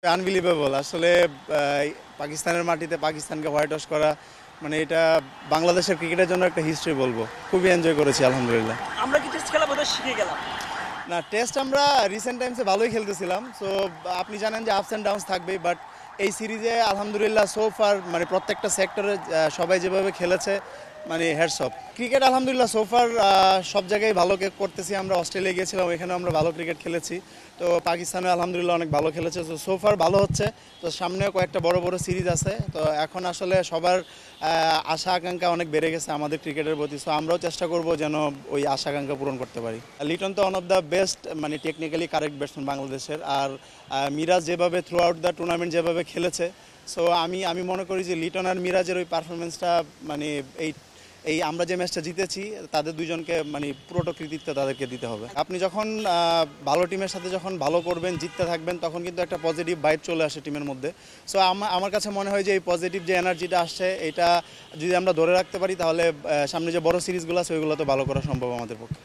Unbelievable আসলে পাকিস্তানের মাটিতে পাকিস্তানকে হোয়াইট ওয়াশ করা মানে এটা বাংলাদেশের ক্রিকেটের জন্য একটা হিস্ট্রি বলবো। খুবই এনজয় করেছি আলহামদুলিল্লাহ। আমরা কি টেস্ট খেলা বোধহয় শিখে গেলাম। না, টেস্ট আমরা রিসেন্ট টাইমসে ভালোই খেলতেছিলাম। সো আপনি জানেন যে আপস অ্যান্ড ডাউনস থাকবেই, বাট এই সিরিজে আলহামদুলিল্লাহ সো ফার মানে প্রত্যেকটা সেক্টরে সবাই যেভাবে খেলেছে মানে হ্যাটস অফ। ক্রিকেট আলহামদুলিল্লাহ সোফার সব জায়গায় ভালো করতেছি। আমরা অস্ট্রেলিয়া গিয়েছিলাম, এখানে আমরা ভালো ক্রিকেট খেলেছি। তো পাকিস্তানে আলহামদুলিল্লাহ অনেক ভালো খেলেছে। তো সোফার ভালো হচ্ছে। তো সামনেও কয়েকটা বড় বড় সিরিজ আছে। তো এখন আসলে সবার আশা আকাঙ্ক্ষা অনেক বেড়ে গেছে আমাদের ক্রিকেটের প্রতি। সো আমরাও চেষ্টা করব যেন ওই আশা আকাঙ্ক্ষা পূরণ করতে পারি। লিটন তো ওয়ান অফ দ্য বেস্ট মানে টেকনিক্যালি কারেক্ট ব্যাটসম্যান বাংলাদেশের। আর মিরাজ যেভাবে থ্রু আউট দ্য টুর্নামেন্ট যেভাবে খেলেছে, সো আমি মনে করি যে লিটন আর মিরাজের ওই পারফরমেন্সটা মানে এই এই আমরা যে ম্যাচটা জিতেছি তাদের দুইজনকে মানে পুরোটা কৃতিত্ব তাদেরকে দিতে হবে। আপনি যখন ভালো টিমের সাথে যখন ভালো করবেন, জিততে থাকবেন, তখন কিন্তু একটা পজিটিভ ভাইব চলে আসে টিমের মধ্যে। সো আমার কাছে মনে হয় যে এই পজিটিভ যে এনার্জিটা আসছে, এটা যদি আমরা ধরে রাখতে পারি তাহলে সামনে যে বড় সিরিজগুলো আছে ওইগুলো তো ভালো করা সম্ভব আমাদের পক্ষে।